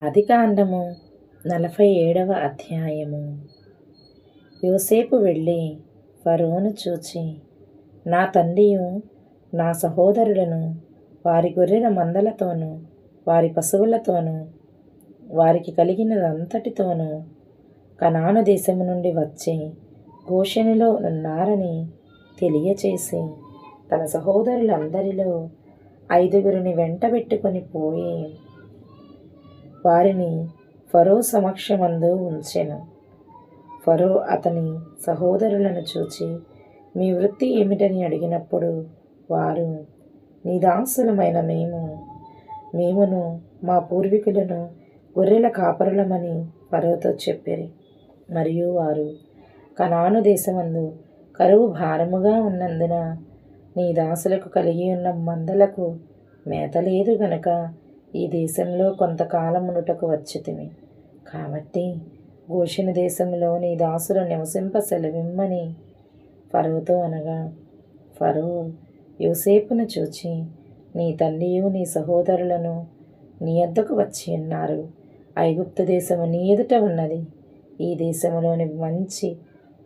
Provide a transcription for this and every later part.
ఆదికాండము 47వ అధ్యాయము. యోసేపు వెళ్ళి ఫరోను చూచి, నా తండ్రియు నా సహోదరులను వారి గొర్రెల మందలతోనూ వారి పశువులతోనూ వారికి కలిగినదంతటితోనూ కనాను దేశము నుండి వచ్చి గోషెనులో ఉన్నారని తెలియచేసి తన సహోదరులందరిలో 5గురిని వెంటబెట్టుకొని పోయి వారిని ఫరో సమక్షమందు ఉంచెను. ఫరో అతని సహోదరులను చూచి, మీ వృత్తి ఏమిటని అడిగినప్పుడు వారు, నీ దాసులమైన మేమును మా పూర్వీకులను గొర్రెల కాపరులమని ఫరోతో చెప్పిరి. మరియు వారు, కనాను దేశమందు కరువు భారముగా ఉన్నందున నీ దాసులకు కలిగి ఉన్న మందలకు మేత లేదు గనుక ఈ దేశంలో కొంతకాలమునుటకు వచ్చితిమి. కాబట్టి గోషెను దేశంలో నీ దాసులు నివసింప సెలవిమ్మని ఫరోతో అనగా, ఫరో యోసేపును చూచి, నీ తండ్రియు నీ సహోదరులను నీ యొద్దకు వచ్చి ఉన్నారు. ఐగుప్తు దేశము నీ ఎదుట ఉన్నది. ఈ దేశములోని మంచి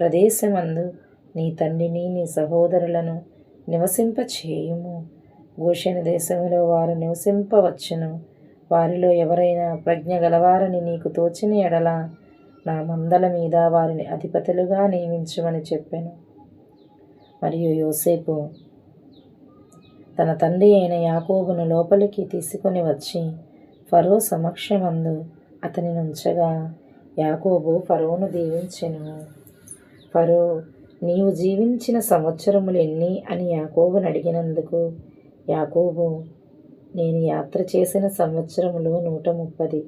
ప్రదేశమందు నీ తండ్రిని నీ సహోదరులను నివసింప చేయుము. గోషెను దేశములో వారు నివసింపవచ్చును. వారిలో ఎవరైనా ప్రజ్ఞ గలవారని నీకు తోచిన ఎడల నా మందల మీద వారిని అధిపతులుగా నియమించమని చెప్పాను. మరియు యోసేపు తన తండ్రి అయిన యాకోబును లోపలికి తీసుకొని వచ్చి ఫరో సమక్షమందు అతని నుంచగా యాకోబు ఫరోను దీవించెను. ఫరో, నీవు జీవించిన సంవత్సరములు ఎన్ని అని యాకోబును అడిగినందుకు యాకోబు, నేను యాత్ర చేసిన సంవత్సరములు 130.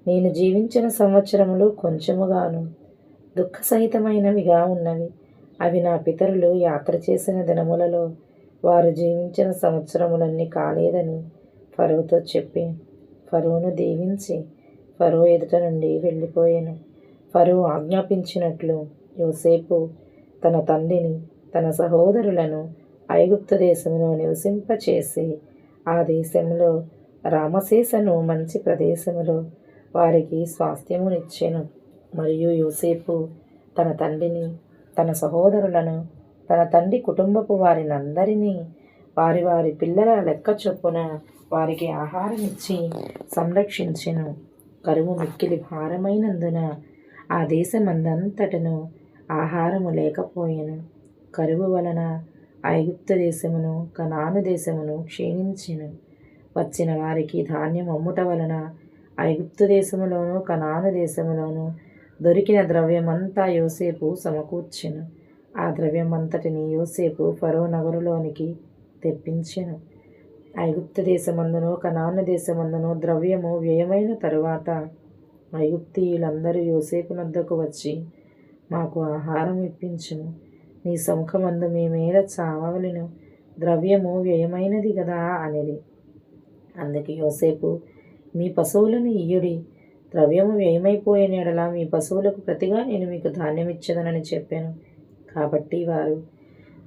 నేను జీవించిన సంవత్సరములు కొంచెముగాను దుఃఖసహితమైనవిగా ఉన్నవి. అవి నా పితరులు యాత్ర చేసిన దినములలో వారు జీవించిన సంవత్సరములన్నీ కాలేదని ఫరోతో చెప్పి ఫరోను దీవించి ఫరో ఎదుట నుండి వెళ్ళిపోయాను. ఫరో ఆజ్ఞాపించినట్లు యోసేపు తన తండ్రిని తన సహోదరులను ఐగుప్తు దేశంలో నివసింపచేసి ఆ దేశంలో రామసేసను మంచి ప్రదేశములో వారికి స్వాస్థ్యమునిచ్చెను. మరియు యోసేపు తన తండ్రిని తన సహోదరులను తన తండ్రి కుటుంబపు వారినందరినీ వారి వారి పిల్లల లెక్క చొప్పున వారికి ఆహారం ఇచ్చి సంరక్షించెను. కరువు మిక్కిలి భారమైనందున ఆ దేశమందంతటను ఆహారము లేకపోయెను. కరువు వలన ఐగుప్తు దేశమును కనాను దేశమును క్షీణించెను. వచ్చిన వారికి ధాన్యం అమ్ముట వలన ఐగుప్తు దేశములోను కనాను దేశములోను దొరికిన ద్రవ్యమంతా యోసేపు సమకూర్చెను. ఆ ద్రవ్యమంతటిని యోసేపు ఫరో నగరులోనికి తెప్పించెను. ఐగుప్తు దేశమందును కనాను దేశమందును ద్రవ్యము వ్యయమైన తరువాత ఐగుప్తీయులందరూ యోసేపు నొద్దకు వచ్చి, మాకు ఆహారం ఇప్పించుము, నీ సముఖమందు మేమేల చావవలెను, ద్రవ్యము వ్యయమైనది గదా అనిరి. అందుకు యోసేపు, మీ పశువులను ఇయ్యుడి, ద్రవ్యము వ్యయమైపోయిన ఎడల మీ పశువులకు ప్రతిగా నేను మీకు ధాన్యం ఇచ్చేదనని చెప్పాను. కాబట్టి వారు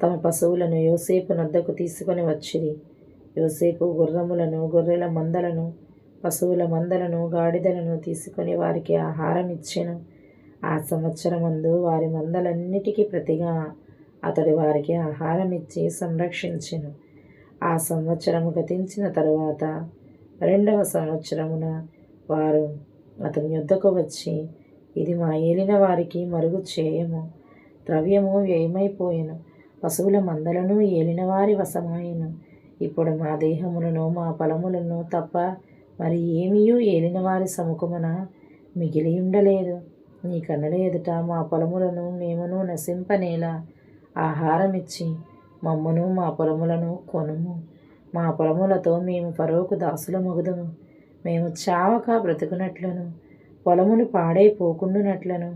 తమ పశువులను యోసేపు నొద్దకు తీసుకొని వచ్చిరి. యోసేపు గుర్రములను గొర్రెల మందలను పశువుల మందలను గాడిదలను తీసుకొని వారికి ఆహారం ఇచ్చెను. ఆ సంవత్సరమందు వారి మందలన్నిటికీ ప్రతిగా అతడు వారికి ఆహారం ఇచ్చి సంరక్షించెను. ఆ సంవత్సరము గతించిన తరువాత 2వ సంవత్సరమున వారు అతని యొద్దకు వచ్చి, ఇది మా ఏలిన వారికి మరుగు చేయము, ద్రవ్యము వ్యయమైపోయెను, పశువుల మందలను ఏలినవారి వశమాయెను. ఇప్పుడు మా దేహములను మా పొలములను తప్ప మరి ఏమీయూ ఏలినవారి సముఖమున మిగిలి ఉండలేదు. నీ కన్నుల ఎదుట మా పొలములను మేమును నశింపనేలా ఆహారమిచ్చి మమ్మును మా పొలములను కొనుము. మా పొలములతో మేము ఫరోకు దాసులమగుదుము. మేము చావక బ్రతుకునట్లను పొలములు పాడైపోకుండునట్లను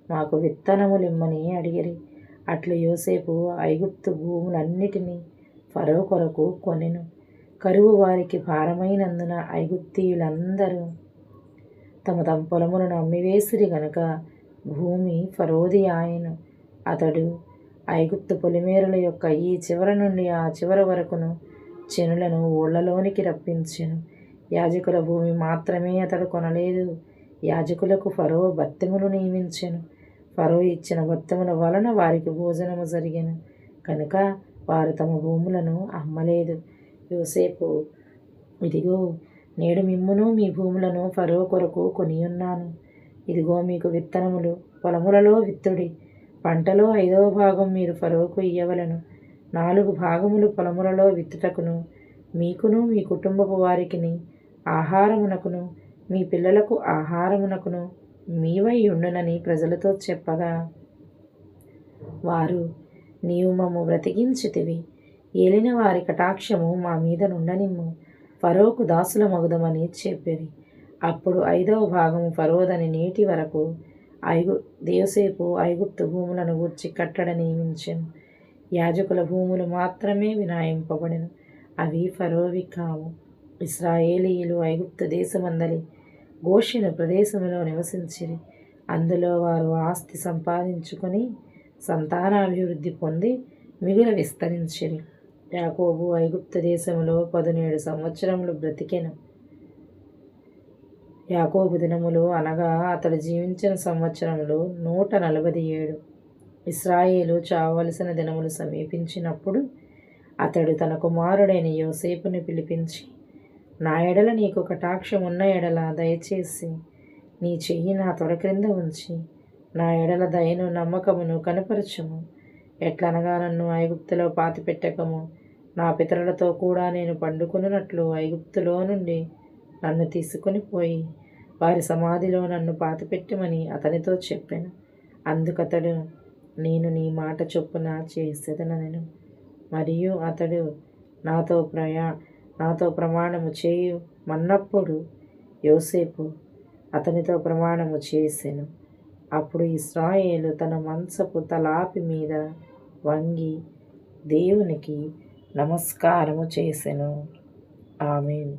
మాకు విత్తనములిమ్మని అడిగిరి. అట్లు యోసేపు ఐగుప్తు భూములన్నిటినీ ఫరో కొరకు కొనెను. కరువు వారికి భారమైనందున ఐగుప్తీయులందరూ తమ తమ పొలములను అమ్మివేసిరి గనుక భూమి ఫరోది ఆయెను. అతడు ఐగుప్తు పొలిమేరల యొక్క ఈ చివర నుండి ఆ చివర వరకును జనులను ఊళ్ళలోనికి రప్పించెను. యాజకుల భూమి మాత్రమే అతడు కొనలేదు. యాజకులకు ఫరో భత్యములు నియమించెను. ఫరో ఇచ్చిన భత్యముల వలన వారికి భోజనము జరిగెను కనుక వారు తమ భూములను అమ్మలేదు. యోసేపు, ఇదిగో నేడు మిమ్మును మీ భూములను ఫరో కొరకు కొనియున్నాను. ఇదిగో మీకు విత్తనములు, పొలములలో విత్తుడి. పంటలో 5వ భాగం మీరు ఫరోకు ఇయ్యవలెను. 4 భాగములు పొలములలో విత్తుటకును, మీకును మీ కుటుంబపు వారికిని ఆహారమునకును, మీ పిల్లలకు ఆహారమునకును మీవై ఉండునని ప్రజలతో చెప్పగా, వారు, నీవు మమ్ము బ్రతికించితివి, ఏలిన వారి కటాక్షము మా మీద నుండనిమ్ము, ఫరోకు దాసుల మగుదమని చెప్పిరి. అప్పుడు 5వ భాగము ఫరోదని నేటి వరకు యోసేపు ఐగుప్తు భూములను గూర్చి కట్టడ నియమించెను. యాజకుల భూములు మాత్రమే వినాయింపబడెను, అవి ఫరోవి కావు. ఇశ్రాయేలీయులు ఐగుప్తు దేశమందలి గోషెను ప్రదేశంలో నివసించిరి. అందులో వారు ఆస్తి సంపాదించుకొని సంతానాభివృద్ధి పొంది మిగుల విస్తరించిరి. యాకోబు ఐగుప్తు దేశంలో 17 సంవత్సరములు బ్రతికెను. యాకోబు దినములు అనగా అతడు జీవించిన సంవత్సరములు 147. ఇశ్రాయేలు చావవలసిన దినములు సమీపించినప్పుడు అతడు తన కుమారుడైన యోసేపుని పిలిపించి, నా ఎడల నీకు కటాక్షం ఉన్న ఎడల దయచేసి నీ చెయ్యి నా తొడ క్రింద ఉంచి నా ఎడల దయను నమ్మకమును కనపరచుము. ఎట్లనగా నన్ను ఐగుప్తులో పాతిపెట్టకము, నా పితరులతో కూడా నేను పండుకున్నట్లు ఐగుప్తులో నుండి నన్ను తీసుకొని పోయి వారి సమాధిలో నన్ను పాతిపెట్టమని అతనితో చెప్పాను. అందుకతడు, నేను నీ మాట చొప్పున చేసేదనెను. మరియు అతడు నాతో ప్రమాణము చేయు మన్నప్పుడు యోసేపు అతనితో ప్రమాణము చేసెను. అప్పుడు ఇశ్రాయేలు తన మంచపు తలాపి మీద వంగి దేవునికి నమస్కారము చేసెను. ఆమేన్.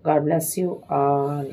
God bless you all.